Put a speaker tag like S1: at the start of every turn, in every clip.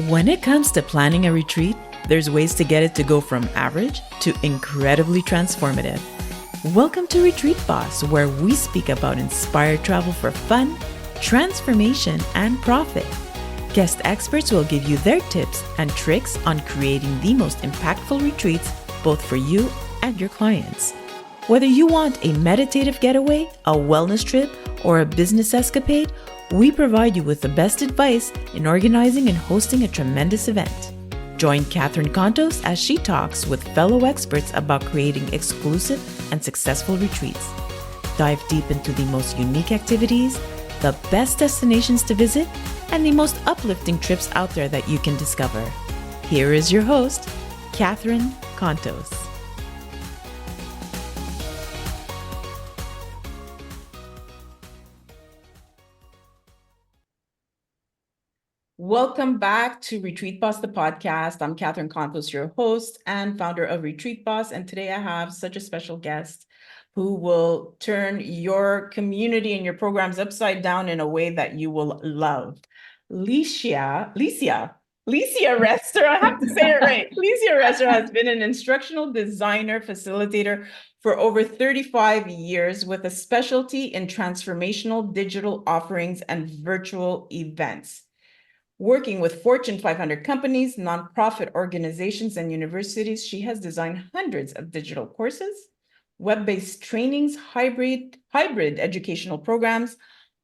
S1: When it comes to planning a retreat, there's ways to get it to go from average to incredibly transformative. Welcome to Retreat Boss, where we speak about inspired travel for fun, transformation, and profit. Guest experts will give you their tips and tricks on creating the most impactful retreats, both for you and your clients. Whether you want a meditative getaway, a wellness trip, or a business escapade, we provide you with the best advice in organizing and hosting a tremendous event. Join Catherine Contos as she talks with fellow experts about creating exclusive and successful retreats. Dive deep into the most unique activities, the best destinations to visit, and the most uplifting trips out there that you can discover. Here is your host, Catherine Contos. Welcome back to Retreat Boss, the podcast. I'm Catherine Contos, your host and founder of Retreat Boss. And today I have such a special guest who will turn your community and your programs upside down in a way that you will love. Licia Rester, I have to say it right. Licia Rester has been an instructional designer facilitator for over 35 years with a specialty in transformational digital offerings and virtual events. Working with Fortune 500 companies, nonprofit organizations, and universities, she has designed hundreds of digital courses, web-based trainings, hybrid educational programs,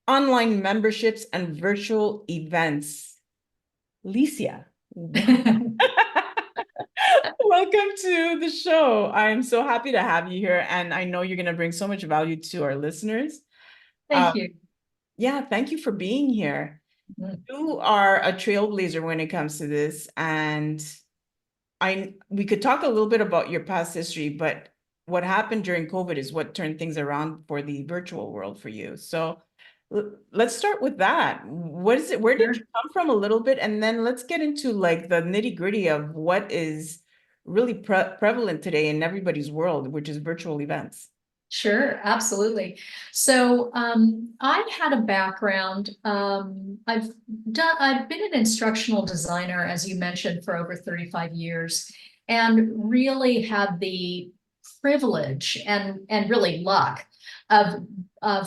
S1: online memberships, and virtual events. Licia, welcome to the show. I'm so happy to have you here, and I know you're going to bring so much value to our listeners.
S2: Thank you.
S1: Yeah, thank you for being here.
S2: Mm-hmm.
S1: You are a trailblazer when it comes to this, and we could talk a little bit about your past history, but what happened during COVID is what turned things around for the virtual world for you. So let's start with that. What is it? Where did you come from a little bit? And then let's get into like the nitty-gritty of what is really prevalent today in everybody's world, which is virtual events.
S2: Sure, absolutely. So I had a background. I've been an instructional designer, as you mentioned, for over 35 years, and really had the privilege and really luck of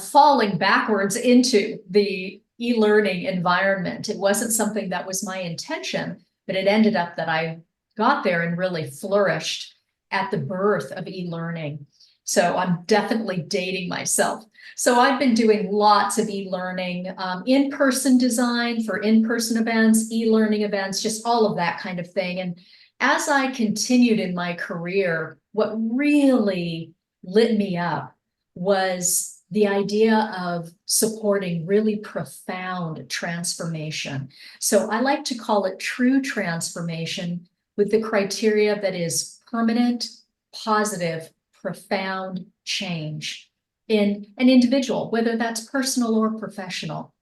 S2: falling backwards into the e-learning environment. It wasn't something that was my intention, but it ended up that I got there and really flourished at the birth of e-learning. So I'm definitely dating myself. So I've been doing lots of e-learning, in-person design for in-person events, e-learning events, just all of that kind of thing. And as I continued in my career, what really lit me up was the idea of supporting really profound transformation. So I like to call it true transformation with the criteria that is permanent, positive, profound change in an individual, whether that's personal or professional.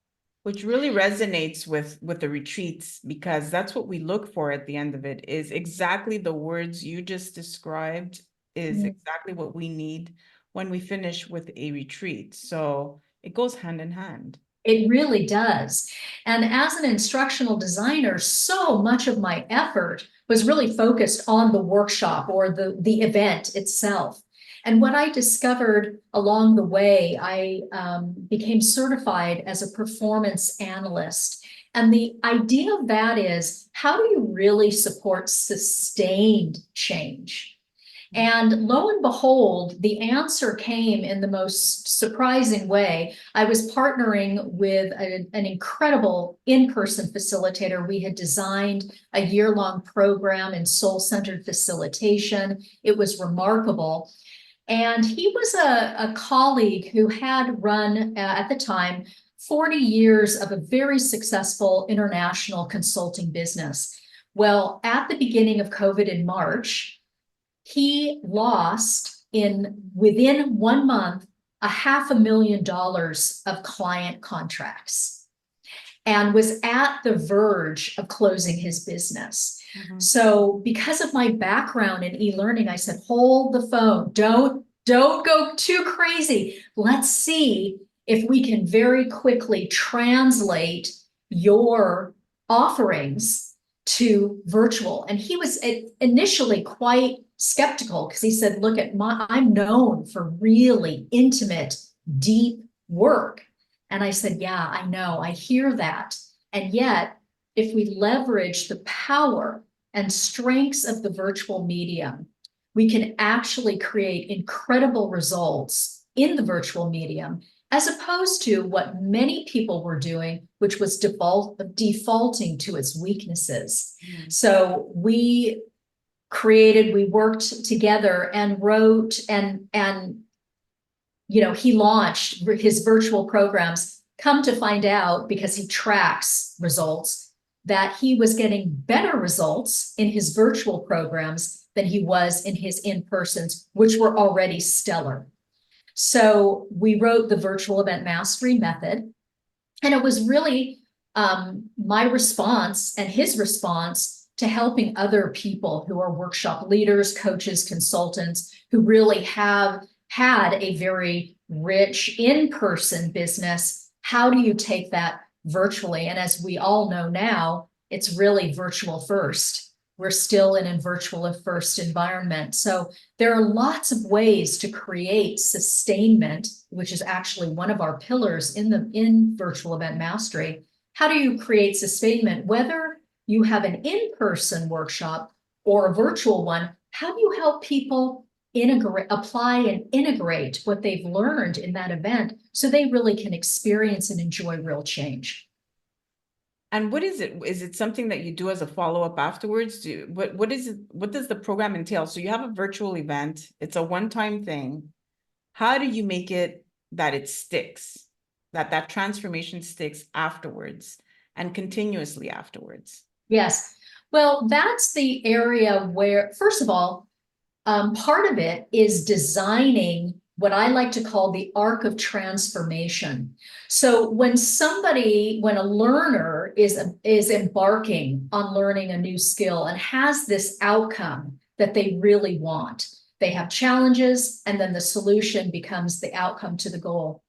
S1: Which really resonates with the retreats, because that's what we look for at the end of it, is exactly the words you just described is exactly what we need when we finish with a retreat. So it goes hand in hand.
S2: It really does. And as an instructional designer, so much of my effort was really focused on the workshop or the event itself. And what I discovered along the way, I became certified as a performance analyst. And the idea of that is, how do you really support sustained change? And lo and behold, the answer came in the most surprising way. I was partnering with an incredible in-person facilitator. We had designed a year-long program in soul-centered facilitation. It was remarkable. And he was a colleague who had run, at the time, 40 years of a very successful international consulting business. Well, at the beginning of COVID in March, he lost within 1 month, $500,000 of client contracts and was at the verge of closing his business. Mm-hmm. So because of my background in e-learning, I said, hold the phone, don't go too crazy. Let's see if we can very quickly translate your offerings to virtual. And he was initially quite skeptical because he said, look at I'm known for really intimate, deep work. And I said, yeah, I know, I hear that. And yet, if we leverage the power and strengths of the virtual medium, we can actually create incredible results in the virtual medium, as opposed to what many people were doing, which was defaulting to its weaknesses. Mm-hmm. So we worked together and wrote and he launched his virtual programs. Come to find out, because he tracks results, that he was getting better results in his virtual programs than he was in his in-persons, which were already stellar. So we wrote the Virtual Event Mastery Method, and it was really my response and his response to helping other people who are workshop leaders, coaches, consultants, who really have had a very rich in-person business. How do you take that virtually? And as we all know now, it's really virtual first. We're still in a virtual first environment. So there are lots of ways to create sustainment, which is actually one of our pillars in virtual event mastery. How do you create sustainment? Whether you have an in-person workshop or a virtual one, how do you help people apply and integrate what they've learned in that event so they really can experience and enjoy real change?
S1: And what is it? Is it something that you do as a follow-up afterwards? What is it? What does the program entail? So you have a virtual event. It's a one-time thing. How do you make it that it sticks, that transformation sticks afterwards and continuously afterwards?
S2: Yes. Well, that's the area where, first of all, part of it is designing what I like to call the arc of transformation. So when a learner is embarking on learning a new skill and has this outcome that they really want, they have challenges, and then the solution becomes the outcome to the goal.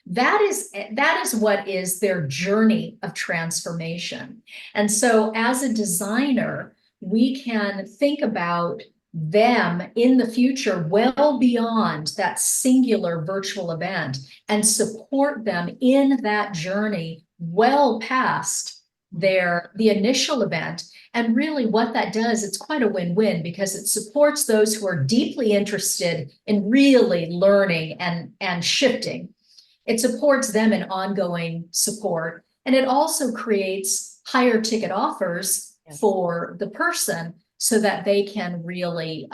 S2: That is what is their journey of transformation. And so as a designer, we can think about them in the future well beyond that singular virtual event and support them in that journey well past the initial event. And really what that does, it's quite a win-win, because it supports those who are deeply interested in really learning and shifting. It supports them in ongoing support, and it also creates higher ticket offers for the person so that they can really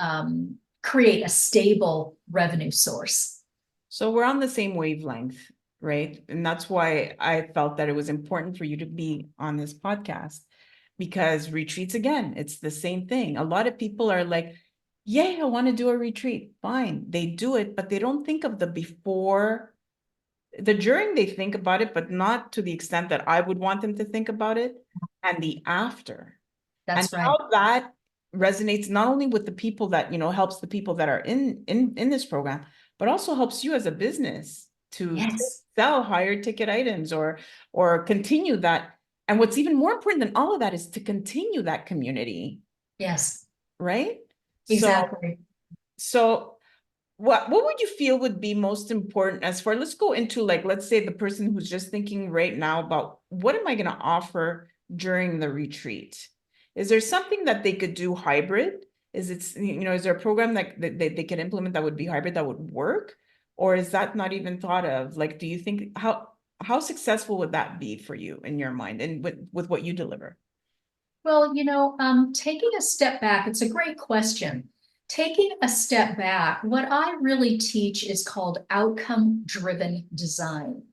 S2: create a stable revenue source.
S1: So we're on the same wavelength, right? And that's why I felt that it was important for you to be on this podcast, because retreats, again, it's the same thing. A lot of people are like, yay, I want to do a retreat. Fine. They do it, but they don't think of the before. The during, they think about it, but not to the extent that I would want them to think about it, and the after.
S2: That's right.
S1: How that resonates not only with the people that, helps the people that are in this program, but also helps you as a business to sell higher ticket items or continue that. And what's even more important than all of that is to continue that community.
S2: Yes.
S1: Right?
S2: Exactly.
S1: So what would you feel would be most important let's go into, like, let's say the person who's just thinking right now about what am I going to offer during the retreat? Is there something that they could do hybrid? Is there a program that they could implement that would be hybrid, that would work? Or is that not even thought of? Like, do you think, how successful would that be for you in your mind and with what you deliver?
S2: Well, taking a step back, it's a great question. Taking a step back, what I really teach is called outcome-driven design.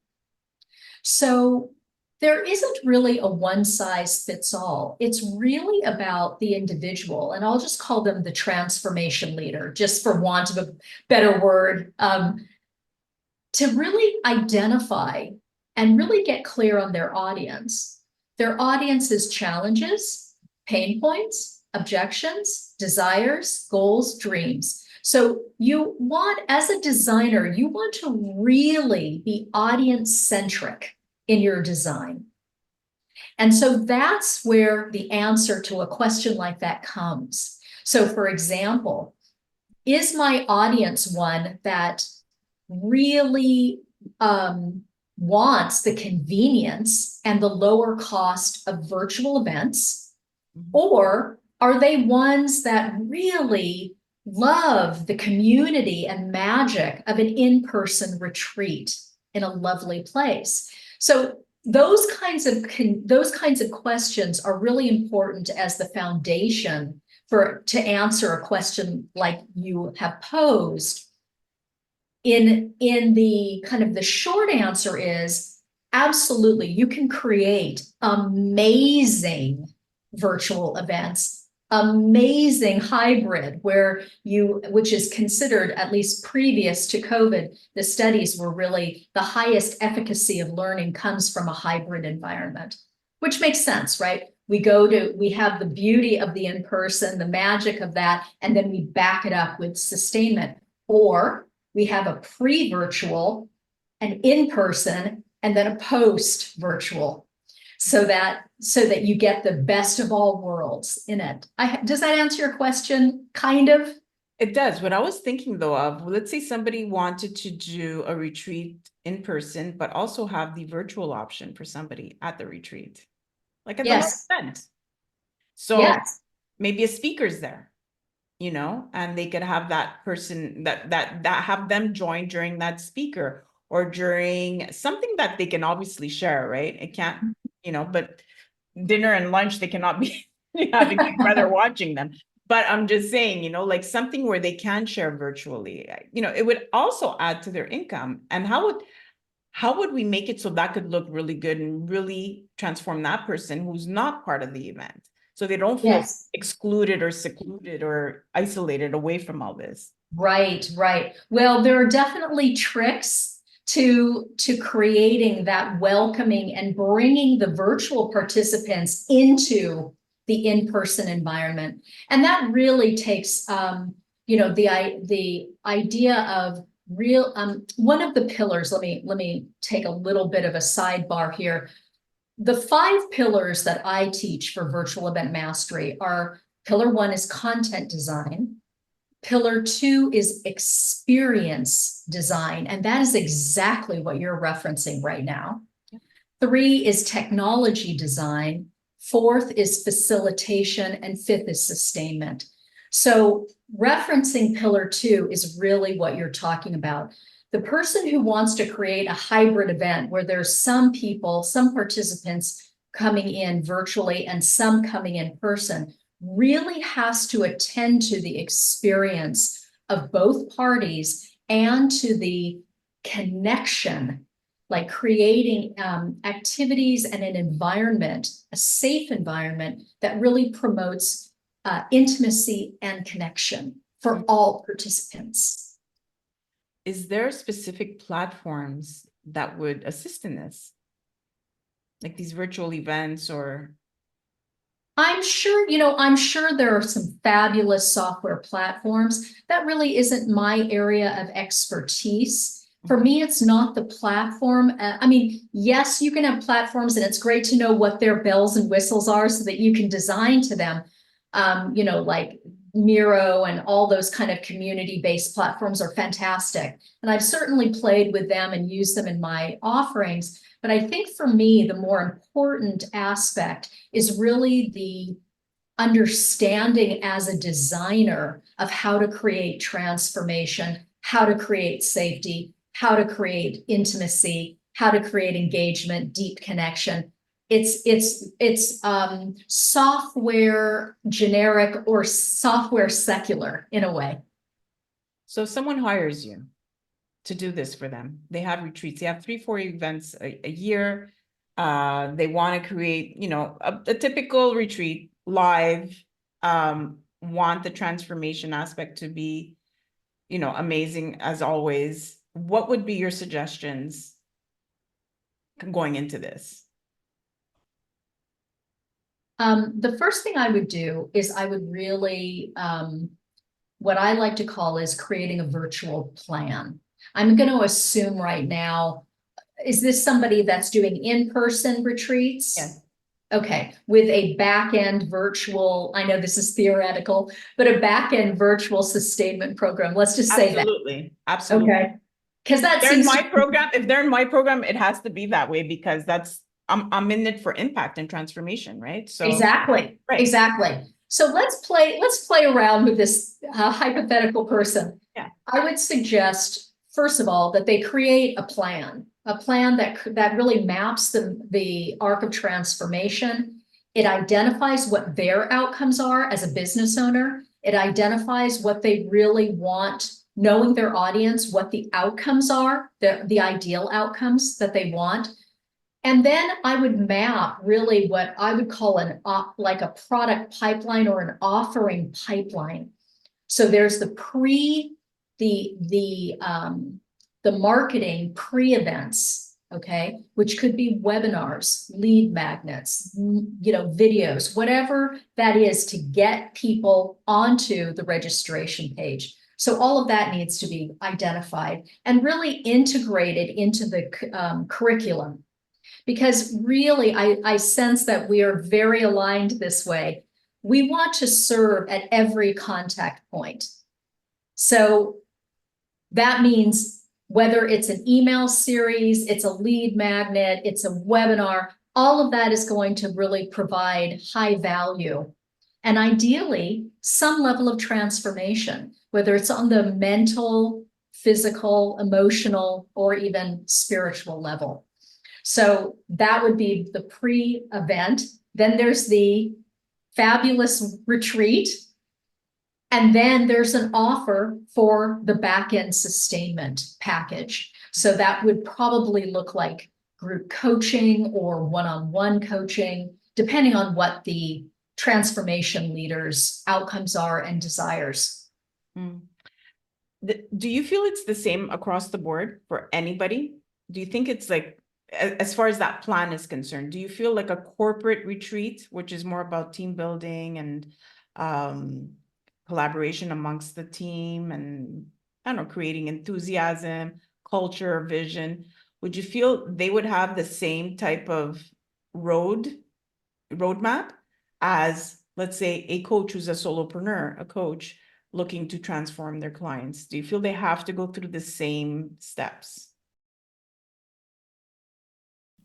S2: So there isn't really a one-size-fits-all. It's really about the individual, and I'll just call them the transformation leader, just for want of a better word, to really identify and really get clear on their audience. Their audience's challenges, pain points, objections, desires, goals, dreams. So you want, as a designer, you want to really be audience-centric in your design. And so that's where the answer to a question like that comes. So for example, is my audience one that really wants the convenience and the lower cost of virtual events? Or are they ones that really love the community and magic of an in-person retreat in a lovely place? So those kinds of questions are really important as the foundation to answer a question like you have posed. In the kind of the short answer is absolutely, you can create amazing virtual events, amazing hybrid which is considered, at least previous to COVID, the studies were really the highest efficacy of learning comes from a hybrid environment, which makes sense, right? We have the beauty of the in-person, the magic of that, and then we back it up with sustainment. Or we have a pre-virtual, an in-person, and then a post-virtual, so that you get the best of all worlds in it. Does that answer your question? Kind of?
S1: It does. What I was thinking though of, let's say somebody wanted to do a retreat in person, but also have the virtual option for somebody at the retreat, like at the live event. So maybe a speaker's there, and they could have that person that have them join during that speaker or during something that they can obviously share, right? It can't, but dinner and lunch, they cannot be having each other watching them. But I'm just saying, like something where they can share virtually, it would also add to their income. And how would we make it so that could look really good and really transform that person who's not part of the event, so they don't feel excluded or secluded or isolated away from all this?
S2: Right. Well, there are definitely tricks to creating that welcoming and bringing the virtual participants into the in-person environment. And that really takes, the idea of one of the pillars. Let me take a little bit of a sidebar here. The 5 pillars that I teach for virtual event mastery are: pillar 1 is content design. Pillar 2 is experience design, and that is exactly what you're referencing right now. 3 is technology design. 4th is facilitation, and 5th is sustainment. So referencing pillar 2 is really what you're talking about. The person who wants to create a hybrid event where there's some participants coming in virtually and some coming in person, really has to attend to the experience of both parties and to the connection, like creating activities and an environment, a safe environment that really promotes intimacy and connection for all participants.
S1: Is there specific platforms that would assist in this? Like these virtual events? Or
S2: I'm sure there are some fabulous software platforms. That really isn't my area of expertise. For me, it's not the platform. Yes, you can have platforms, and it's great to know what their bells and whistles are so that you can design to them. Like Miro and all those kind of community-based platforms are fantastic. And I've certainly played with them and used them in my offerings. But I think for me, the more important aspect is really the understanding as a designer of how to create transformation, how to create safety, how to create intimacy, how to create engagement, deep connection. It's software generic or software secular in a way.
S1: So if someone hires you to do this for them, they have retreats, they have 3-4 events a year. They want to create, a typical retreat live, want the transformation aspect to be, amazing as always. What would be your suggestions going into this?
S2: The first thing I would do is I would really, what I like to call is creating a virtual plan. I'm going to assume right now, is this somebody that's doing in-person retreats?
S1: Yes.
S2: Okay, with a back-end virtual, I know this is theoretical, but a back-end virtual sustainment program. Let's just say that.
S1: Absolutely. Absolutely.
S2: Okay. Because that
S1: They're in
S2: seems
S1: my
S2: to,
S1: program. If they're in my program, it has to be that way because I'm in it for impact and transformation, right? So,
S2: exactly,
S1: right.
S2: exactly. So let's play around with this hypothetical person.
S1: Yeah.
S2: I would suggest, first of all, that they create a plan that really maps the arc of transformation. It identifies what their outcomes are as a business owner. It identifies what they really want, knowing their audience, what the outcomes are, the ideal outcomes that they want. And then I would map really what I would call like a product pipeline or an offering pipeline. So there's the marketing pre-events, okay, which could be webinars, lead magnets, videos, whatever that is to get people onto the registration page. So all of that needs to be identified and really integrated into the curriculum. Because really, I sense that we are very aligned this way. We want to serve at every contact point. So that means whether it's an email series, it's a lead magnet, it's a webinar, all of that is going to really provide high value. And ideally, some level of transformation, whether it's on the mental, physical, emotional, or even spiritual level. So that would be the pre-event. Then there's the fabulous retreat. And then there's an offer for the back-end sustainment package. So that would probably look like group coaching or one-on-one coaching, depending on what the transformation leaders' outcomes are and desires.
S1: Mm. Do you feel it's the same across the board for anybody? Do you think it's like, as far as that plan is concerned, do you feel like a corporate retreat, which is more about team building and collaboration amongst the team and, I don't know, creating enthusiasm, culture, vision, would you feel they would have the same type of roadmap as, let's say, a coach who's a solopreneur, a coach looking to transform their clients? Do you feel they have to go through the same steps?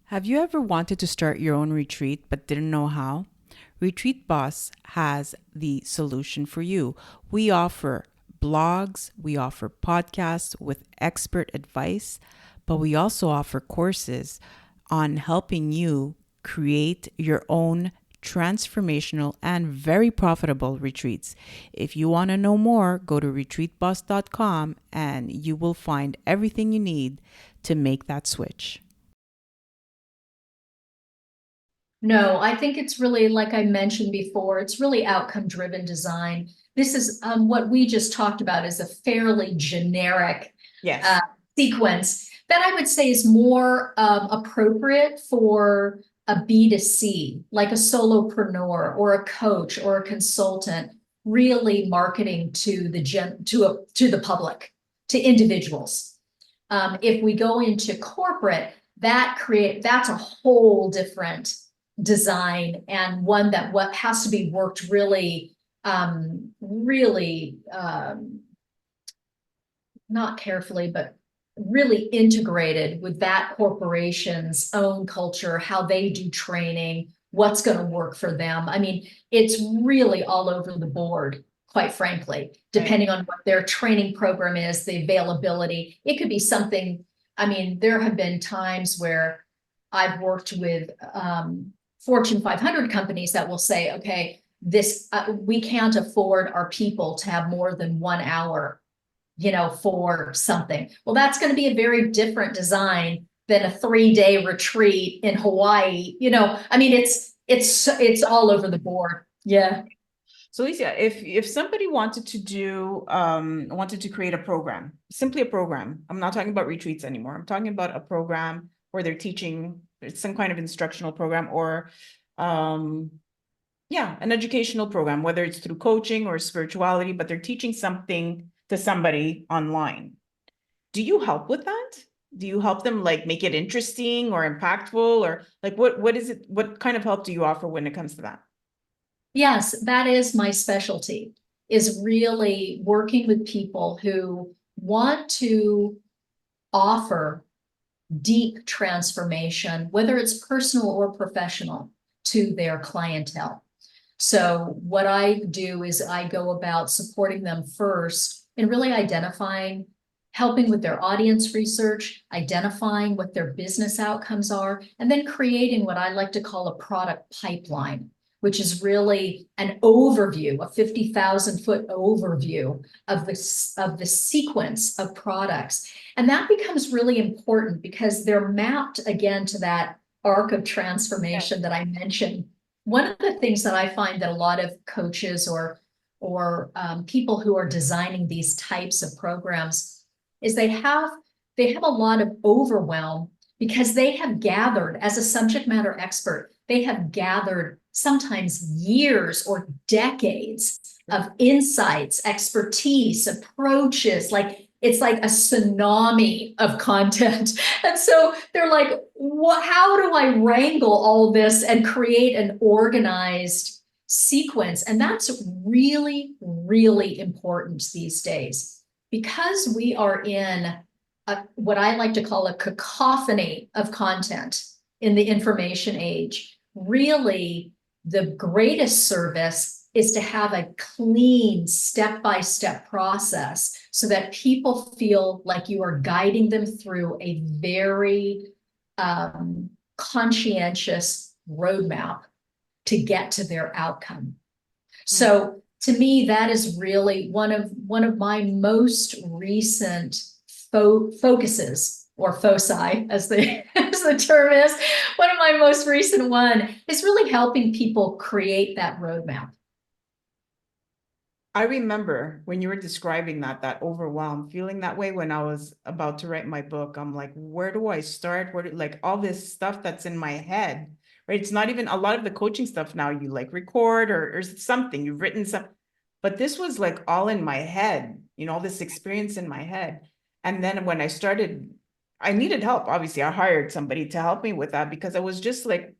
S1: Have you ever wanted to start your own retreat but didn't know how? Retreat Boss has the solution for you. We offer blogs, we offer podcasts with expert advice, but we also offer courses on helping you create your own transformational and very profitable retreats. If you want to know more, go to RetreatBoss.com and you will find everything you need to make that switch.
S2: No, I think it's really, like I mentioned before, it's really outcome-driven design. This is what we just talked about is a fairly generic
S1: Yes.
S2: sequence that I would say is more appropriate for a B2C, like a solopreneur or a coach or a consultant, really marketing to the public, to individuals. If we go into corporate, that's a whole different design and one that what has to be worked really not carefully but really integrated with that corporation's own culture, how they do training, what's going to work for them. I mean, it's really all over the board, quite frankly, depending on what their training program is, the availability. It could be something, I mean, there have been times where I've worked with Fortune 500 companies that will say, okay, we can't afford our people to have more than 1 hour, for something. Well, that's going to be a very different design than a 3-day retreat in Hawaii. I mean, it's all over the board. Yeah.
S1: So Licia, if somebody wanted to create a program, simply a program, I'm not talking about retreats anymore. I'm talking about a program where they're teaching some kind of instructional program or an educational program, whether it's through coaching or spirituality, but they're teaching something to somebody online. Do you help with that? Do you help them like make it interesting or impactful, or like what is it? What kind of help do you offer when it comes to that?
S2: Yes, that is my specialty, is really working with people who want to offer deep transformation, whether it's personal or professional, to their clientele. So what I do is I go about supporting them first in really identifying, helping with their audience research, identifying what their business outcomes are, and then creating what I like to call a product pipeline, which is really an overview, a 50,000-foot overview of the sequence of products. And that becomes really important because they're mapped again to that arc of transformation that I mentioned. One of the things that I find that a lot of coaches or people who are designing these types of programs is they have a lot of overwhelm because they have gathered, as a subject matter expert, they have gathered sometimes years or decades of insights, expertise, approaches, like it's like a tsunami of content. And so they're like, how do I wrangle all this and create an organized sequence? And that's really, really important these days because we are in what I like to call a cacophony of content in the information age. Really, the greatest service is to have a clean step-by-step process so that people feel like you are guiding them through a very conscientious roadmap to get to their outcome. So to me, that is really one of my most recent focuses, or foci, as the term is. One of my most recent one is really helping people create that roadmap.
S1: I remember when you were describing that overwhelm, feeling that way when I was about to write my book. I'm like, where do I start? Like all this stuff that's in my head, right? It's not even a lot of the coaching stuff now. You like record or something, you've written some, but this was like all in my head, all this experience in my head. And then when I needed help. Obviously, I hired somebody to help me with that because I was just like,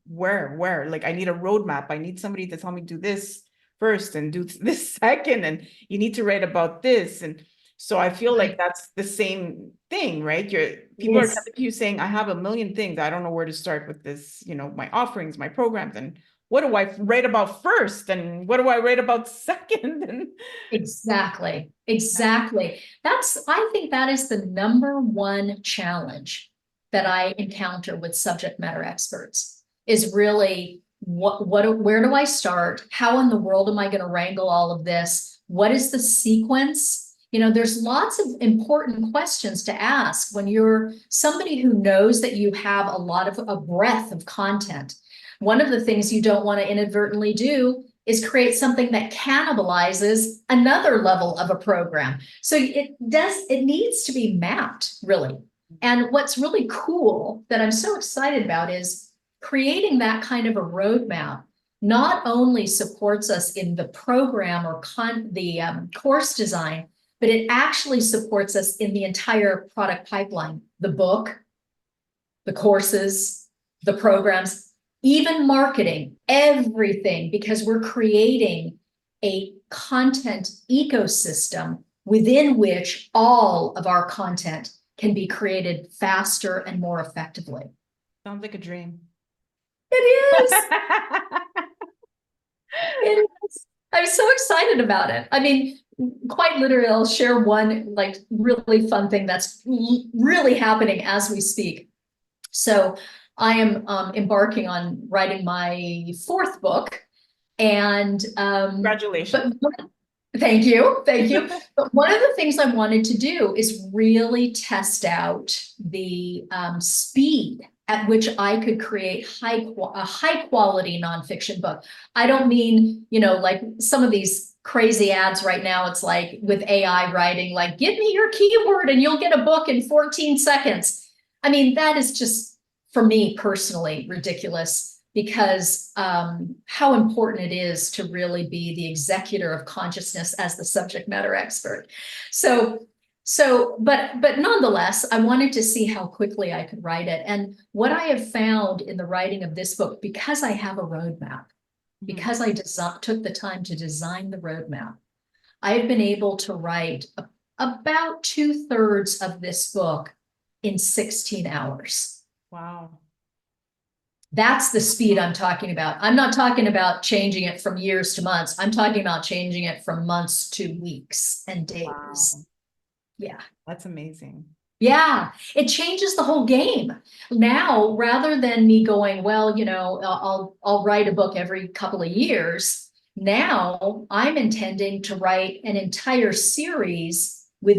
S1: where? Like, I need a roadmap. I need somebody to tell me do this first and do this second, and you need to write about this. And so I feel like that's the same thing, right? People are coming to you saying, I have a million things. I don't know where to start with this, my offerings, my programs, and what do I write about first? And what do I write about second? And
S2: Exactly. I think that is the number one challenge that I encounter with subject matter experts is really where do I start? How in the world am I going to wrangle all of this? What is the sequence? There's lots of important questions to ask when you're somebody who knows that you have a breadth of content. One of the things you don't want to inadvertently do is create something that cannibalizes another level of a program. So it needs to be mapped, really. And what's really cool that I'm so excited about is creating that kind of a roadmap not only supports us in the program or the course design, but it actually supports us in the entire product pipeline, the book, the courses, the programs, even marketing, everything, because we're creating a content ecosystem within which all of our content can be created faster and more effectively.
S1: sounds like a dream.
S2: It is. It is. I'm so excited about it. I mean, quite literally, I'll share one like really fun thing that's really happening as we speak. So I am embarking on writing my fourth book, and
S1: Congratulations.
S2: Thank you. But one of the things I wanted to do is really test out the speed at which I could create a high quality nonfiction book. I don't mean, like some of these crazy ads right now, it's like with AI writing, like, give me your keyword and you'll get a book in 14 seconds. I mean, that is just, for me personally, ridiculous, because how important it is to really be the executor of consciousness as the subject matter expert. So So, but nonetheless, I wanted to see how quickly I could write it. And what I have found in the writing of this book, because I have a roadmap, because I took the time to design the roadmap, I have been able to write about 2/3 of this book in 16 hours.
S1: Wow.
S2: That's the speed I'm talking about. I'm not talking about changing it from years to months. I'm talking about changing it from months to weeks and days.
S1: Wow.
S2: Yeah.
S1: That's amazing.
S2: Yeah, it changes the whole game. Now, rather than me going, well, I'll write a book every couple of years. Now I'm intending to write an entire series by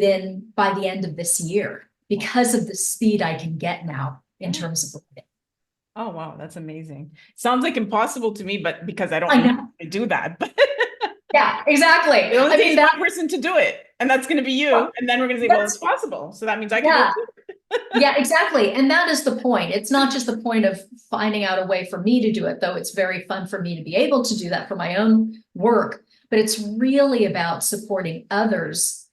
S2: the end of this year because of the speed I can get now in terms of writing.
S1: Oh, wow. That's amazing. Sounds like impossible to me, but because I
S2: I
S1: don't know
S2: know.
S1: how to do that. But
S2: Yeah, exactly.
S1: it only
S2: I
S1: takes
S2: mean,
S1: one person to do it. And that's going to be you. And then we're going to say, well, it's possible. So that means I can do it
S2: yeah.
S1: too.
S2: Yeah, exactly. And that is the point. It's not just the point of finding out a way for me to do it, though it's very fun for me to be able to do that for my own work. But it's really about supporting others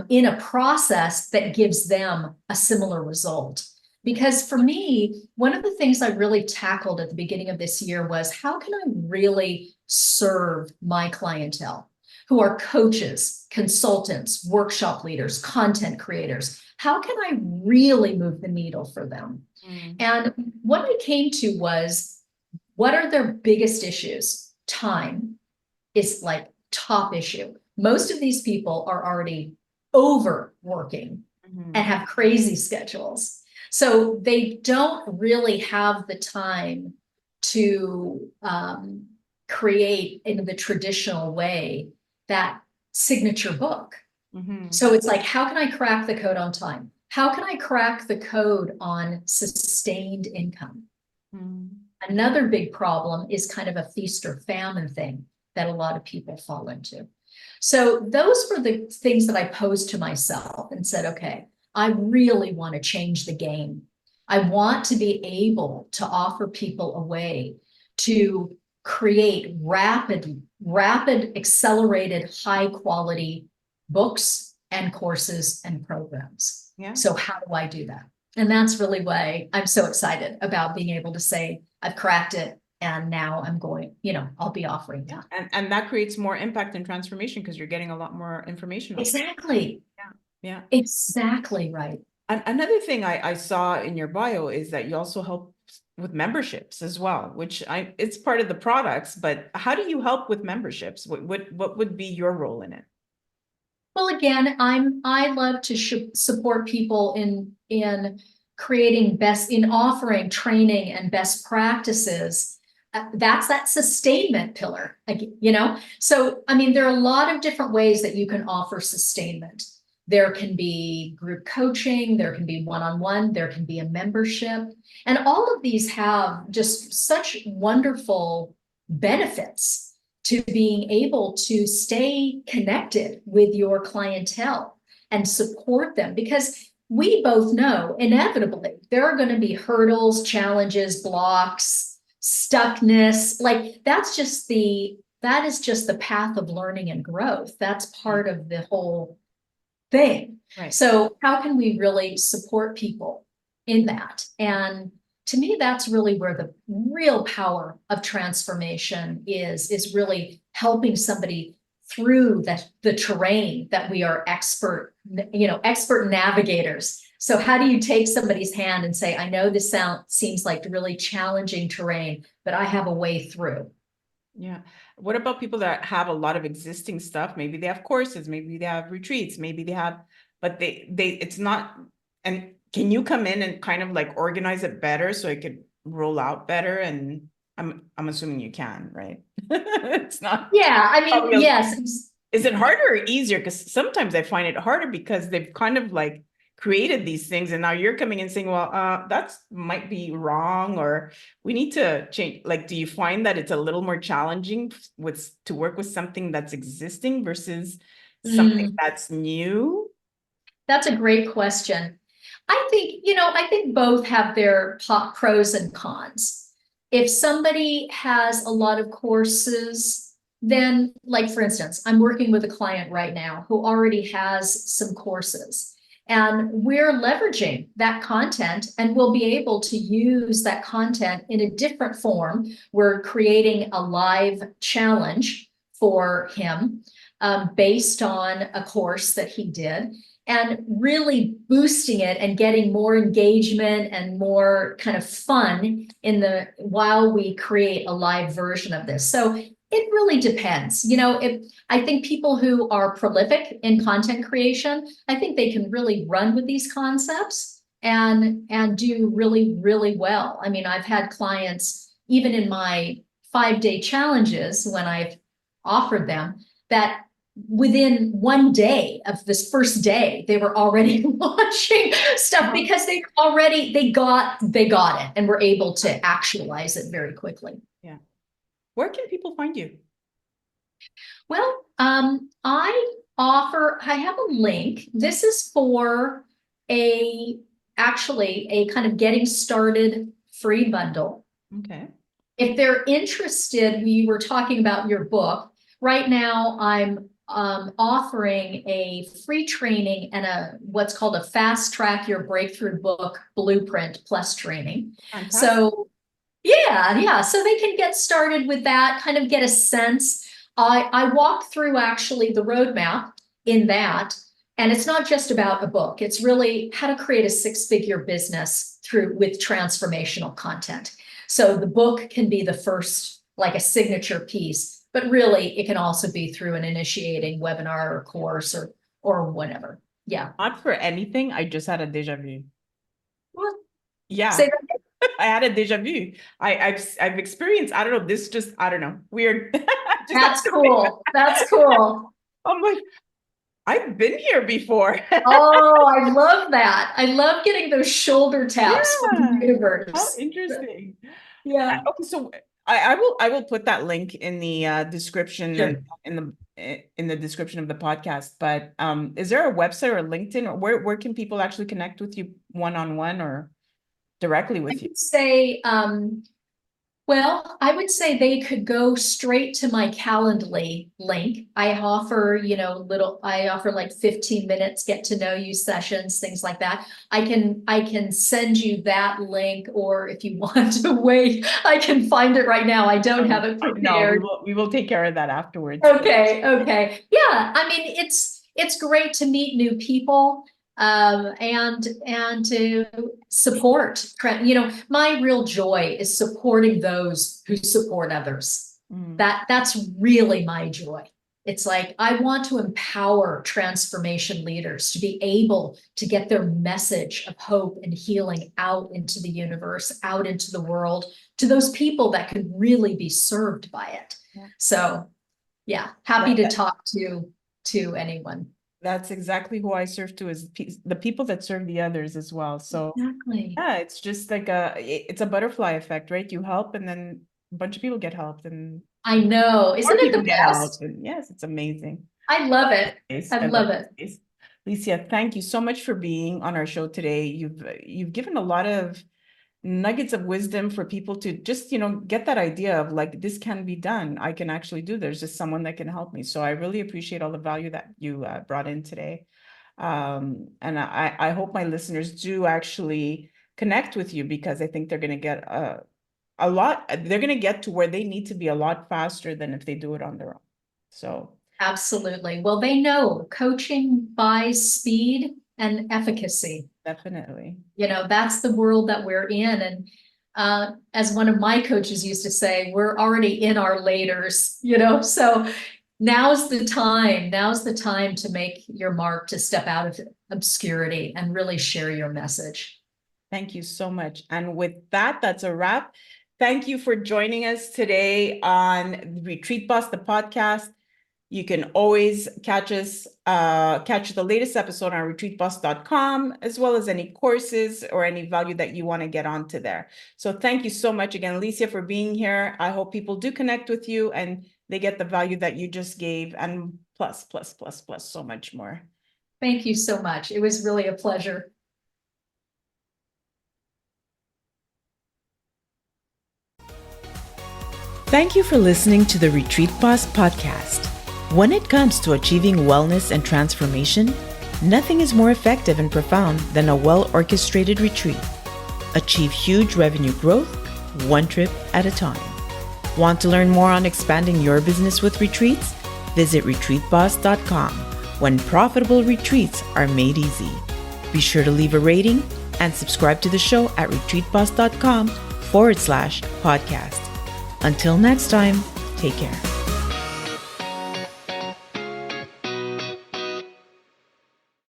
S2: in a process that gives them a similar result. Because for me, one of the things I really tackled at the beginning of this year was how can I really serve my clientele, who are coaches, consultants, workshop leaders, content creators? How can I really move the needle for them? And what I came to was, what are their biggest issues? Time is like top issue. Most of these people are already overworking and have crazy schedules. So they don't really have the time to create in the traditional way that signature book. So it's like, how can I crack the code on time? How can I crack the code on sustained income? Another big problem is kind of a feast or famine thing that a lot of people fall into. So those were the things that I posed to myself and said, okay, I really want to change the game. I want to be able to offer people a way to create rapid, accelerated, high quality books and courses and programs.
S1: Yeah.
S2: So how do I do that? And that's really why I'm so excited about being able to say, I've cracked it. And now I'm going, I'll be offering that.
S1: And that creates more impact and transformation because you're getting a lot more information.
S2: Exactly.
S1: Yeah.
S2: Exactly right.
S1: And another thing I saw in your bio is that you also help with memberships as well, which it's part of the products, but how do you help with memberships? What would be your role in it?
S2: Well, again, I love to support people in creating in offering training and best practices. That's that sustainment pillar, So, I mean, there are a lot of different ways that you can offer sustainment. There can be group coaching, there can be one-on-one, there can be a membership, and all of these have just such wonderful benefits to being able to stay connected with your clientele and support them, because we both know inevitably there are going to be hurdles, challenges, blocks, stuckness. Like that is just the path of learning and growth. That's part of the whole thing.
S1: Right.
S2: So how can we really support people in that? And to me, that's really where the real power of transformation is really helping somebody through the terrain that we are expert navigators. So how do you take somebody's hand and say, I know this seems like really challenging terrain, but I have a way through.
S1: Yeah. What about people that have a lot of existing stuff? Maybe they have courses, maybe they have retreats, maybe they have, but it's not, and can you come in and kind of like organize it better so it could roll out better? And I'm assuming you can, right? It's not.
S2: Yeah, I mean, yes.
S1: Is it harder or easier? Because sometimes I find it harder because they've kind of like created these things and now you're coming in saying, well, that's might be wrong, or we need to change. Like, do you find that it's a little more challenging to work with something that's existing versus something that's new?
S2: That's a great question. I think both have their pros and cons. If somebody has a lot of courses, then, like, for instance, I'm working with a client right now who already has some courses, and we're leveraging that content, and we'll be able to use that content in a different form. We're creating a live challenge for him based on a course that he did, and really boosting it and getting more engagement and more kind of fun while we create a live version of this. So it really depends. I think people who are prolific in content creation, I think they can really run with these concepts and do really, really well. I mean, I've had clients, even in my 5-day challenges, when I've offered them, that within one day of this first day, they were already launching stuff because they got it and were able to actualize it very quickly.
S1: Yeah. Where can people find you?
S2: Well, I have a link. This is for actually a kind of getting started free bundle.
S1: Okay.
S2: If they're interested, we were talking about your book. Right now, I'm offering a free training and what's called a fast track your breakthrough book blueprint plus training.
S1: Fantastic.
S2: So yeah. So they can get started with that, kind of get a sense. I walk through actually the roadmap in that, and it's not just about a book. It's really how to create a 6-figure business with transformational content. So the book can be the first, like a signature piece, but really it can also be through an initiating webinar or course or whatever. Yeah.
S1: Not for anything. I just had a déjà vu.
S2: What?
S1: Yeah.
S2: Say that.
S1: I had a déjà vu. I've experienced, I don't know, this just, I don't know, weird.
S2: That's cool. That's cool.
S1: I'm like, I've been here before.
S2: Oh, I love that. I love getting those shoulder taps from the universe.
S1: How interesting.
S2: Yeah.
S1: Okay, so I will put that link in the description.
S2: Sure.
S1: in the description of the podcast. But is there a website or LinkedIn, or where can people actually connect with you one-on-one or directly with you?
S2: I would say they could go straight to my Calendly link. I offer, like 15 minutes, get to know you sessions, things like that. I can send you that link, or if you want to wait, I can find it right now. I don't have it prepared.
S1: No, we will take care of that afterwards.
S2: Okay. Yeah. I mean, it's great to meet new people, and to support. My real joy is supporting those who support others. That's really my joy. It's like, I want to empower transformation leaders to be able to get their message of hope and healing out into the universe, out into the world, to those people that could really be served by it.
S1: Yeah.
S2: So yeah, happy to talk to anyone.
S1: That's exactly who I serve to, is the people that serve the others as well. So
S2: exactly.
S1: Yeah, it's just like it's a butterfly effect, right? You help and then a bunch of people get helped, and
S2: I know. Isn't it the best?
S1: Yes, it's amazing.
S2: I love it. I love it.
S1: Licia, thank you so much for being on our show today. You've given a lot of nuggets of wisdom for people to just, get that idea of like, this can be done. I can actually do. There's just someone that can help me. So I really appreciate all the value that you brought in today. And I hope my listeners do actually connect with you, because I think they're going to get they're going to get to where they need to be a lot faster than if they do it on their own. So
S2: absolutely. Well, they know coaching buys speed and efficacy.
S1: Definitely.
S2: That's the world that we're in. And as one of my coaches used to say, we're already in our laters, so now's the time to make your mark, to step out of obscurity and really share your message.
S1: Thank you so much. And with that, that's a wrap. Thank you for joining us today on Retreat Boss, the podcast. You can always catch the latest episode on RetreatBoss.com, as well as any courses or any value that you want to get onto there. So thank you so much again, Licia, for being here. I hope people do connect with you and they get the value that you just gave, and plus, so much more.
S2: Thank you so much. It was really a pleasure.
S1: Thank you for listening to the RetreatBoss Podcast. When it comes to achieving wellness and transformation, nothing is more effective and profound than a well-orchestrated retreat. Achieve huge revenue growth, one trip at a time. Want to learn more on expanding your business with retreats? Visit RetreatBoss.com, when profitable retreats are made easy. Be sure to leave a rating and subscribe to the show at RetreatBoss.com/podcast. Until next time, take care.